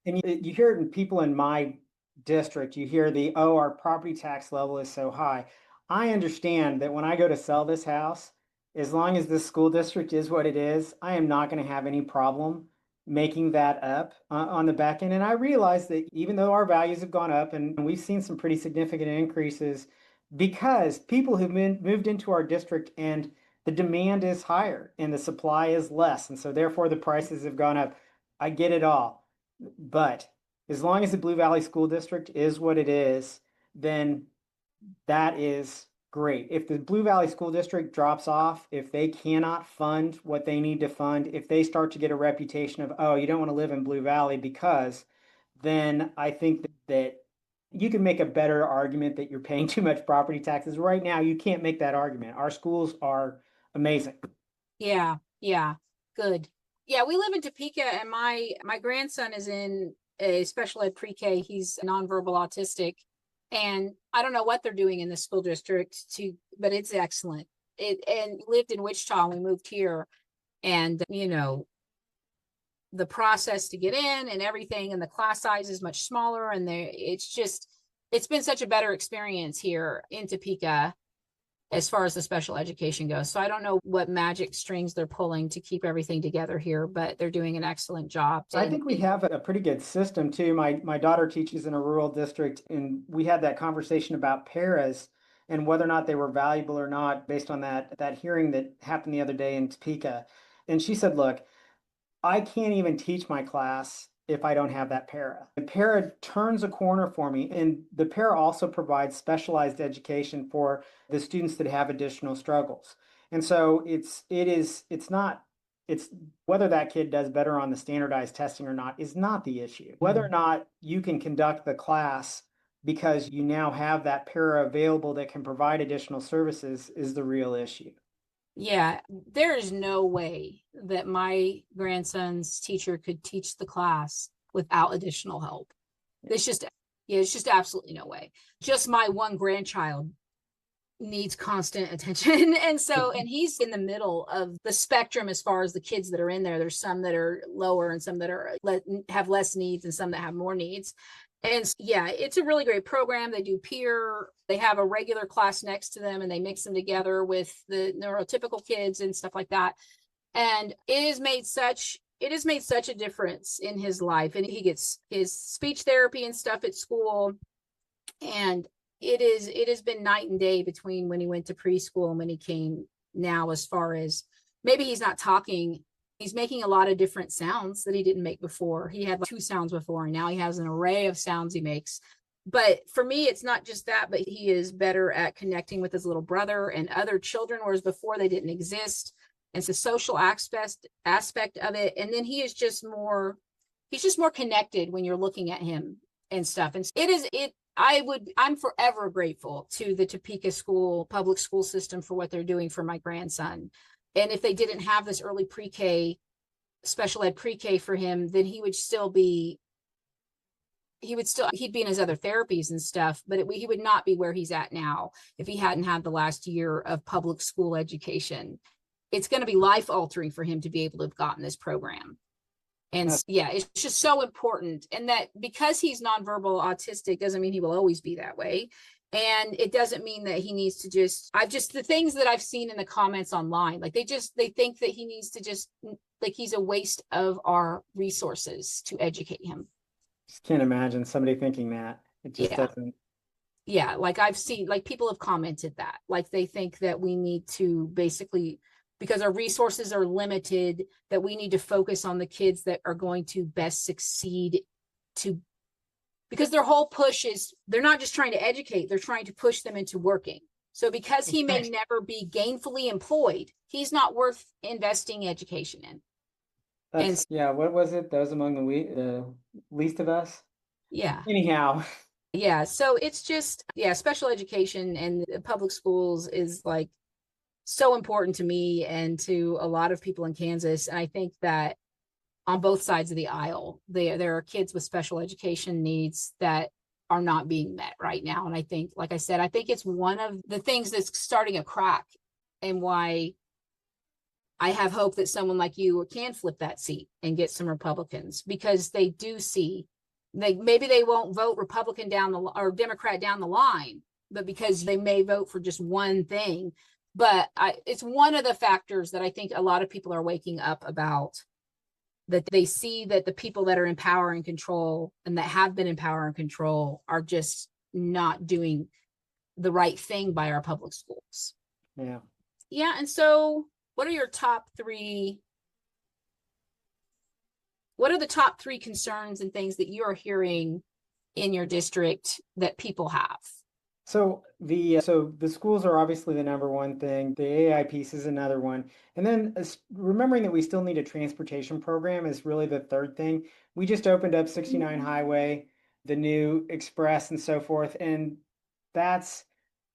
And you hear it in people in my district, you hear our property tax level is so high. I understand that when I go to sell this house, as long as this school district is what it is, I am not going to have any problem making that up on the back end. And I realize that even though our values have gone up and we've seen some pretty significant increases, because people have moved into our district and the demand is higher and the supply is less. And so therefore the prices have gone up. I get it all. But as long as the Blue Valley School District is what it is, then that is great. If the Blue Valley School District drops off, if they cannot fund what they need to fund, if they start to get a reputation of, oh, you don't want to live in Blue Valley because, then I think that you can make a better argument that you're paying too much property taxes. Right now, you can't make that argument. Our schools are amazing. Yeah, yeah, good. Yeah, we live in Topeka and my grandson is in a special ed pre-K. He's nonverbal autistic. And I don't know what they're doing in the school district but it's excellent. It and lived in Wichita when we moved here. And the process to get in and everything, and the class size is much smaller, and it's been such a better experience here in Topeka as far as the special education goes. So I don't know what magic strings they're pulling to keep everything together here, but they're doing an excellent job. I think we have a pretty good system too. My daughter teaches in a rural district, and we had that conversation about paras and whether or not they were valuable or not based on that hearing that happened the other day in Topeka. And she said, look, I can't even teach my class if I don't have that para. The para turns a corner for me, and the para also provides specialized education for the students that have additional struggles. And so it's not it's whether that kid does better on the standardized testing or not is not the issue. Whether or not you can conduct the class because you now have that para available that can provide additional services is the real issue. Yeah, there is no way that my grandson's teacher could teach the class without additional help. It's just, yeah, it's just absolutely no way. Just my one grandchild needs constant attention. And he's in the middle of the spectrum as far as the kids that are in there. There's some that are lower and some that have less needs and some that have more needs. And yeah, it's a really great program. They do peer, they have a regular class next to them and they mix them together with the neurotypical kids and stuff like that. And it has made such a difference in his life. And he gets his speech therapy and stuff at school. And it has been night and day between when he went to preschool and when he came now, as far as maybe he's not talking. He's making a lot of different sounds that he didn't make before. He had like 2 sounds before, and now he has an array of sounds he makes. But for me, it's not just that, but he is better at connecting with his little brother and other children, whereas before they didn't exist. It's a social aspect of it. And then he's just more connected when you're looking at him and stuff. And I'm forever grateful to the Topeka public school system for what they're doing for my grandson. And if they didn't have this early pre-K, special ed pre-K for him, then he'd be in his other therapies and stuff, but he would not be where he's at now if he hadn't had the last year of public school education. It's going to be life altering for him to be able to have gotten this program. And yeah, it's just so important. And that because he's nonverbal autistic doesn't mean he will always be that way. And it doesn't mean that he needs to the things that I've seen in the comments online, like they think that he needs to he's a waste of our resources to educate him. Just can't imagine somebody thinking that. It just doesn't. Yeah, like I've seen, like people have commented that, like they think that we need to basically, because our resources are limited, that we need to focus on the kids that are going to best succeed because their whole push is they're not just trying to educate, they're trying to push them into working. So because he may never be gainfully employed, he's not worth investing education in. What was it? Those among the least of us? Yeah. Anyhow. Yeah. So it's just, special education and public schools is like so important to me and to a lot of people in Kansas. And I think that on both sides of the aisle, there are kids with special education needs that are not being met right now. And I think, like I said, I think it's one of the things that's starting a crack, and why I have hope that someone like you can flip that seat and get some Republicans, because they do see, maybe they won't vote Republican or Democrat down the line, but because they may vote for just one thing. But it's one of the factors that I think a lot of people are waking up about, that they see that the people that are in power and control and that have been in power and control are just not doing the right thing by our public schools. Yeah. Yeah. And so what are your top 3 what are the top three concerns and things that you're hearing in your district that people have? So the schools are obviously the number one thing. The AI piece is another one. And then remembering that we still need a transportation program is really the third thing. We just opened up 69 Highway, the new express and so forth, and that's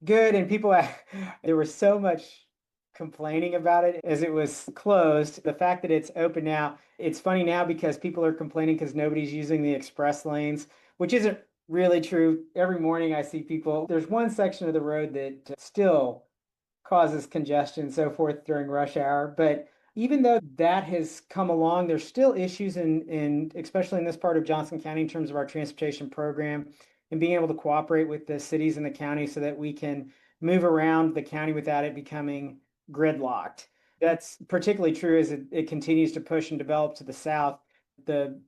good. And people there was so much complaining about it as it was closed. The fact that it's open now, it's funny now because people are complaining because nobody's using the express lanes, which isn't really true. Every morning I see people, there's one section of the road that still causes congestion and so forth during rush hour. But even though that has come along, there's still issues in especially in this part of Johnson County in terms of our transportation program and being able to cooperate with the cities and the county so that we can move around the county without it becoming gridlocked. That's particularly true as it continues to push and develop to the south. The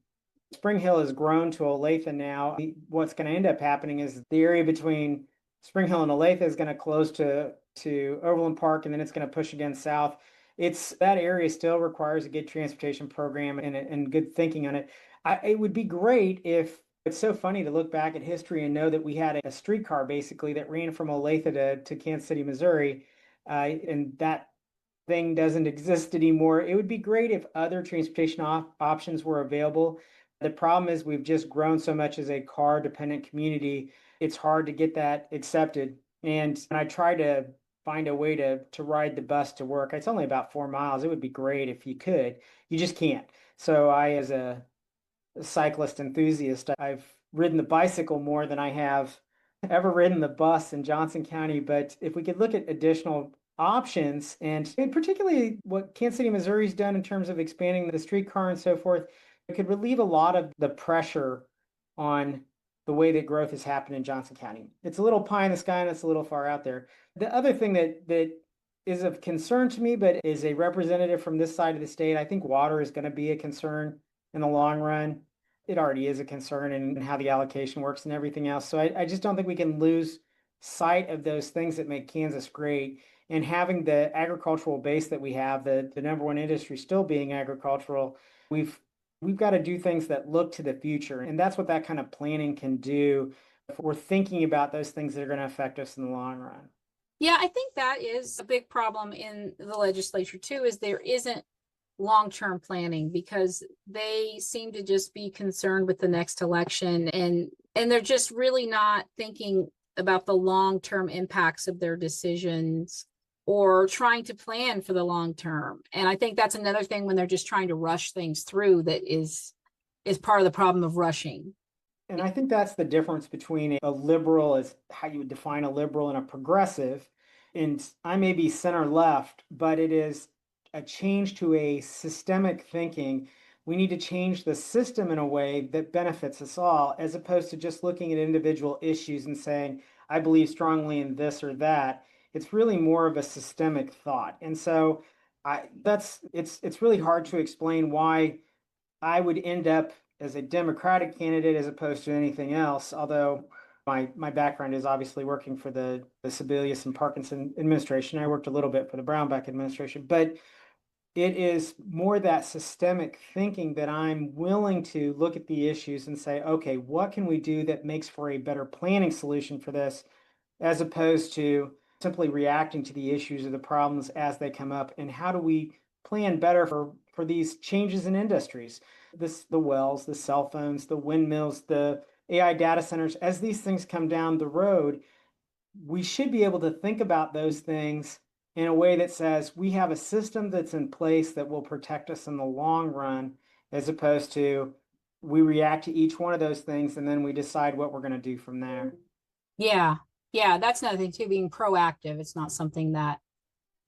Spring Hill has grown to Olathe now. What's going to end up happening is the area between Spring Hill and Olathe is going to close to Overland Park, and then it's going to push again south. It's that area still requires a good transportation program and good thinking on it. It would be great if it's so funny to look back at history and know that we had a streetcar basically that ran from Olathe to Kansas City, Missouri, and that thing doesn't exist anymore. It would be great if other transportation options were available. The problem is we've just grown so much as a car dependent community. It's hard to get that accepted. And when I try to find a way to ride the bus to work, it's only about 4 miles. It would be great if you could. You just can't. So as a cyclist enthusiast, I've ridden the bicycle more than I have ever ridden the bus in Johnson County. But if we could look at additional options and particularly what Kansas City, Missouri's done in terms of expanding the streetcar and so forth, it could relieve a lot of the pressure on the way that growth has happened in Johnson County. It's a little pie in the sky and it's a little far out there. The other thing that is of concern to me, but is a representative from this side of the state, I think water is going to be a concern in the long run. It already is a concern in how the allocation works and everything else. So I just don't think we can lose sight of those things that make Kansas great. And having the agricultural base that we have, the number one industry still being agricultural, we've got to do things that look to the future. And that's what that kind of planning can do if we're thinking about those things that are going to affect us in the long run. Yeah, I think that is a big problem in the legislature too, is there isn't long-term planning because they seem to just be concerned with the next election and they're just really not thinking about the long-term impacts of their decisions or trying to plan for the long term. And I think that's another thing when they're just trying to rush things through that is part of the problem of rushing. And I think that's the difference between a liberal, is how you would define a liberal, and a progressive. And I may be center left, but it is a change to a systemic thinking. We need to change the system in a way that benefits us all, as opposed to just looking at individual issues and saying, I believe strongly in this or that. It's really more of a systemic thought. And so it's really hard to explain why I would end up as a Democratic candidate as opposed to anything else, although my background is obviously working for the Sebelius and Parkinson administration. I worked a little bit for the Brownback administration, but it is more that systemic thinking that I'm willing to look at the issues and say, okay, what can we do that makes for a better planning solution for this, as opposed to simply reacting to the issues or the problems as they come up, and how do we plan better for these changes in industries, the wells, the cell phones, the windmills, the AI data centers. As these things come down the road, we should be able to think about those things in a way that says we have a system that's in place that will protect us in the long run, as opposed to we react to each one of those things and then we decide what we're going to do from there. Yeah. Yeah. That's another thing too, being proactive. It's not something that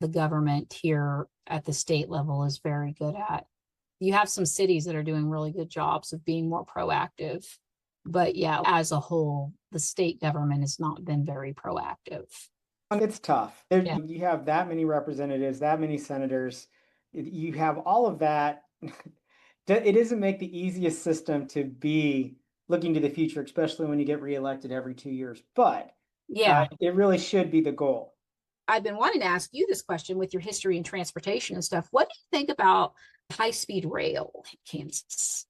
the government here at the state level is very good at. You have some cities that are doing really good jobs of being more proactive. But yeah, as a whole, the state government has not been very proactive. It's tough. Yeah. You have that many representatives, that many senators. You have all of that. It doesn't make the easiest system to be looking to the future, especially when you get reelected every 2 years. But yeah, it really should be the goal. I've been wanting to ask you this question with your history and transportation and stuff. What do you think about high-speed rail in Kansas?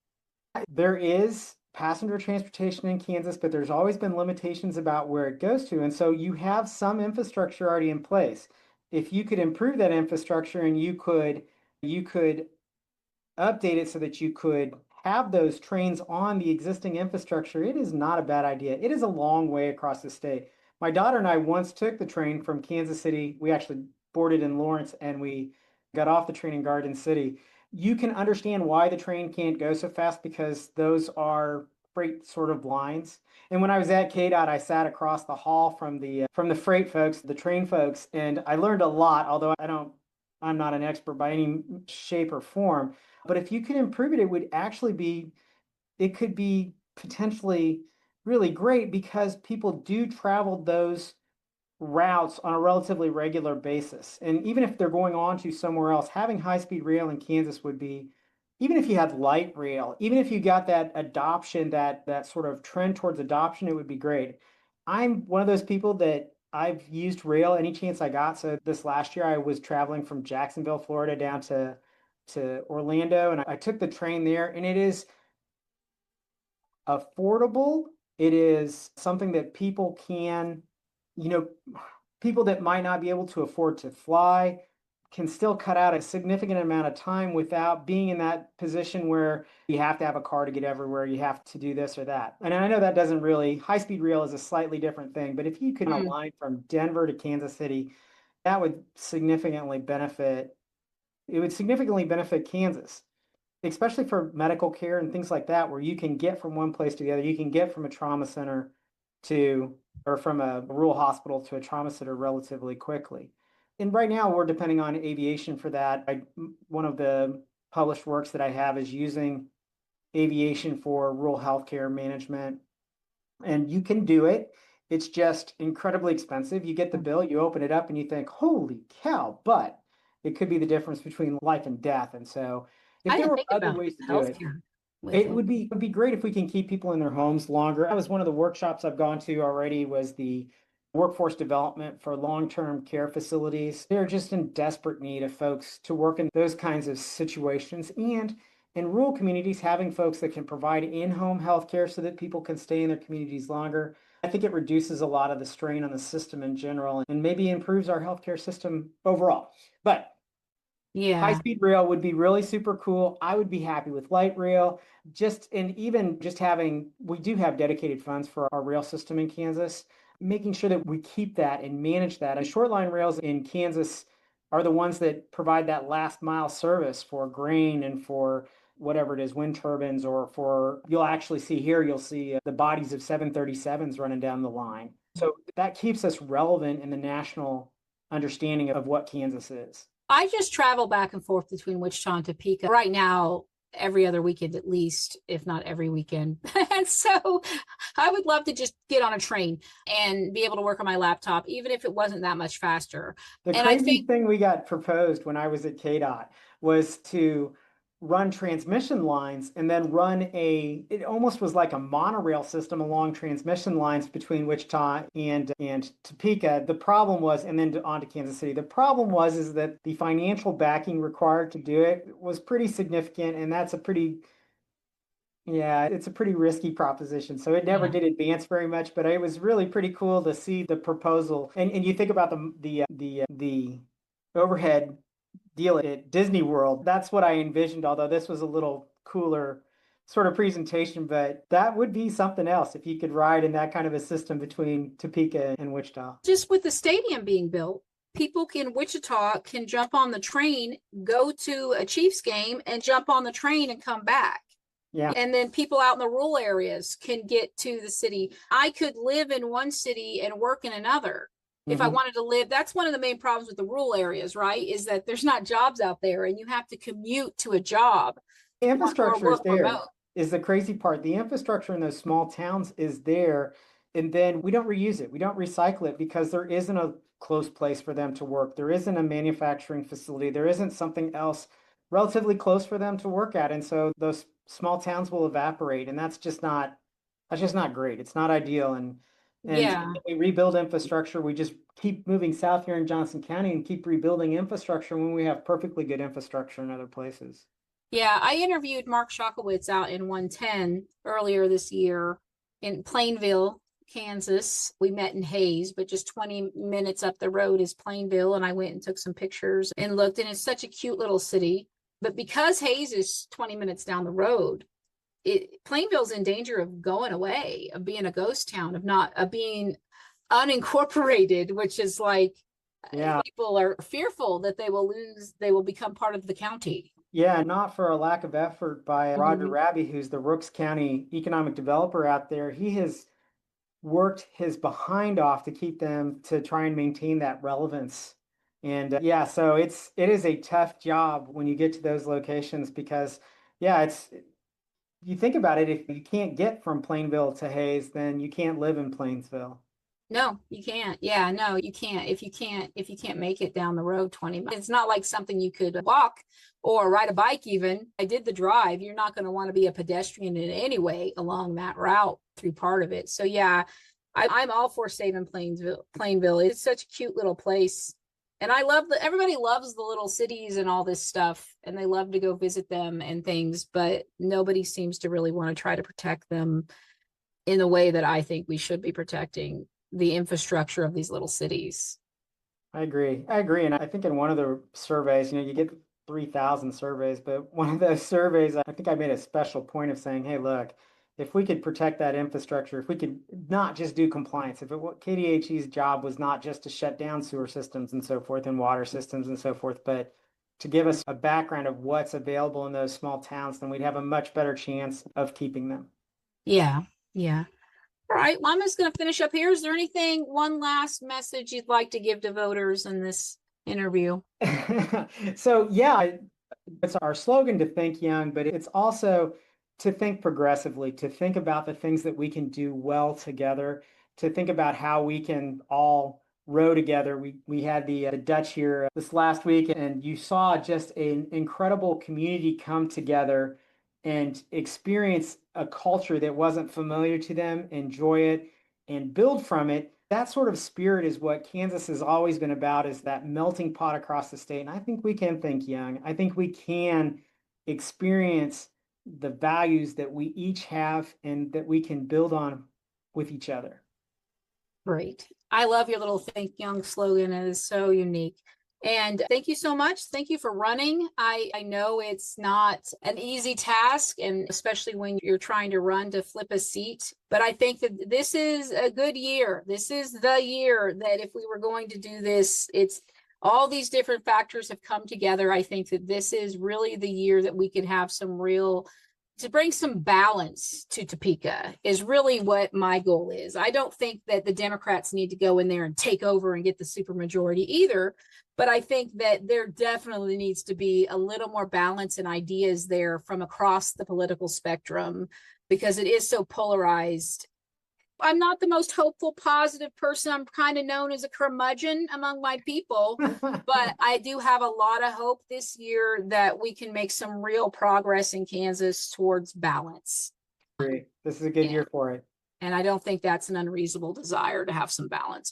There is passenger transportation in Kansas, but there's always been limitations about where it goes to. And so you have some infrastructure already in place. If you could improve that infrastructure and you could update it so that you could have those trains on the existing infrastructure, it is not a bad idea. It is a long way across the state. My daughter and I once took the train from Kansas City. We actually boarded in Lawrence and we got off the train in Garden City. You can understand why the train can't go so fast because those are freight sort of lines. And when I was at KDOT, I sat across the hall from the freight folks, the train folks, and I learned a lot, although I'm not an expert by any shape or form. But if you could improve it, it could be potentially really great because people do travel those routes on a relatively regular basis. And even if they're going on to somewhere else, having high-speed rail in Kansas would be, even if you had light rail, even if you got that adoption, that sort of trend towards adoption, it would be great. I'm one of those people that I've used rail any chance I got. So this last year I was traveling from Jacksonville, Florida down to Orlando, and I took the train there, and it is affordable. It is something that people can, you know, people that might not be able to afford to fly can still cut out a significant amount of time without being in that position where you have to have a car to get everywhere, you have to do this or that. And I know that doesn't really, high-speed rail is a slightly different thing, but if you can Mm. align from Denver to Kansas City, that would significantly benefit Kansas, especially for medical care and things like that, where you can get from one place to the other. You can get from a trauma center to, or from a rural hospital to a trauma center relatively quickly. And right now we're depending on aviation for that. One of the published works that I have is using aviation for rural healthcare management, and you can do it. It's just incredibly expensive. You get the bill, you open it up, and you think, holy cow, but it could be the difference between life and death. And so, if I there didn't were think other about ways to do it, healthcare with it it. would be great if we can keep people in their homes longer. That was one of the workshops I've gone to already, was the workforce development for long-term care facilities. They're just in desperate need of folks to work in those kinds of situations. And in rural communities, having folks that can provide in-home health care so that people can stay in their communities longer. I think it reduces a lot of the strain on the system in general and maybe improves our healthcare system overall. But Yeah. high-speed rail would be really super cool. I would be happy with light rail. And even just having, we do have dedicated funds for our rail system in Kansas, making sure that we keep that and manage that. And short line rails in Kansas are the ones that provide that last mile service for grain and for whatever it is, wind turbines, or for, you'll actually see here, you'll see the bodies of 737s running down the line. So that keeps us relevant in the national understanding of what Kansas is. I just travel back and forth between Wichita and Topeka right now, every other weekend at least, if not every weekend. And so I would love to just get on a train and be able to work on my laptop, even if it wasn't that much faster. The And I crazy think, thing we got proposed when I was at KDOT was to run transmission lines and then it almost was like a monorail system along transmission lines between Wichita and Topeka. The problem was, and then on to Kansas City. The problem was is that the financial backing required to do it was pretty significant, and yeah, it's a pretty risky proposition. So it never yeah, did advance very much, but it was really pretty cool to see the proposal. And you think about the overhead deal at Disney World. That's what I envisioned, although this was a little cooler sort of presentation, but that would be something else if you could ride in that kind of a system between Topeka and Wichita. just with the stadium being built, people in Wichita can jump on the train, go to a Chiefs game, and jump on the train and come back. Yeah. And then people out in the rural areas can get to the city. I could live in one city and work in another if I Mhm. wanted to live. That's one of the main problems with the rural areas, right? Is that there's not jobs out there and you have to commute to a job The or infrastructure is work there, remote. is the crazy part. The infrastructure in those small towns is there, and then we don't reuse it. We don't recycle it because there isn't a close place for them to work. There isn't a manufacturing facility. There isn't something else relatively close for them to work at. And so those small towns will evaporate, and that's just not great. It's not ideal. And Yeah. we rebuild infrastructure. We just keep moving south here in Johnson County and keep rebuilding infrastructure when we have perfectly good infrastructure in other places. Yeah, I interviewed Mark Shakowitz out in 110 earlier this year in Plainville, Kansas. We met in Hayes, but just 20 minutes up the road is Plainville. And I went and took some pictures and looked, and it's such a cute little city. But because Hayes is 20 minutes down the road, Plainville's in danger of going away, of being a ghost town, of being unincorporated, which is like Yeah. people are fearful that they will become part of the county. Yeah, not for a lack of effort by Roger Mhm. Raby, who's the Rooks County economic developer out there. He has worked his behind off to keep them to try and maintain that relevance. And yeah, so it is a tough job when you get to those locations because yeah, it's you think about it, if you can't get from Plainville to Hayes, then you can't live in Plainsville. No, you can't. Yeah, no, you can't. If you can't make it down the road 20 minutes, it's not like something you could walk or ride a bike even. I did the drive. You're not going to want to be a pedestrian in any way along that route through part of it. So yeah, I'm all for saving Plainville. It's such a cute little place. And I love everybody loves the little cities and all this stuff, and they love to go visit them and things, but nobody seems to really want to try to protect them in the way that I think we should be protecting the infrastructure of these little cities. I agree. I agree. And I think in one of the surveys, you get 3,000 surveys, but one of those surveys, I think I made a special point of saying, hey, look, if we could protect that infrastructure, if we could not just do compliance, if KDHE's job was not just to shut down sewer systems and so forth and water systems and so forth, but to give us a background of what's available in those small towns, then we'd have a much better chance of keeping them. Yeah, yeah. All right. Well, I'm just going to finish up here. Is there one last message you'd like to give to voters in this interview? So yeah, it's our slogan to think young, but it's also to think progressively, to think about the things that we can do well together, to think about how we can all row together. We had the Dutch here this last week, and you saw just an incredible community come together and experience a culture that wasn't familiar to them, enjoy it, and build from it. That sort of spirit is what Kansas has always been about, is that melting pot across the state. And I think we can think young. I think we can experience the values that we each have and that we can build on with each other. Great. I love your little Think Young slogan. It is so unique. And thank you so much. Thank you for running. I know it's not an easy task, and especially when you're trying to run to flip a seat. But I think that this is a good year. This is the year that if we were going to do this, it's all these different factors have come together. I think that this is really the year that we could have some real to bring some balance to Topeka is really what my goal is. I don't think that the Democrats need to go in there and take over and get the supermajority either, but I think that there definitely needs to be a little more balance and ideas there from across the political spectrum because it is so polarized. I'm not the most hopeful, positive person. I'm kind of known as a curmudgeon among my people, but I do have a lot of hope this year that we can make some real progress in Kansas towards balance. Great. This is a good Yeah. year for it. And I don't think that's an unreasonable desire to have some balance.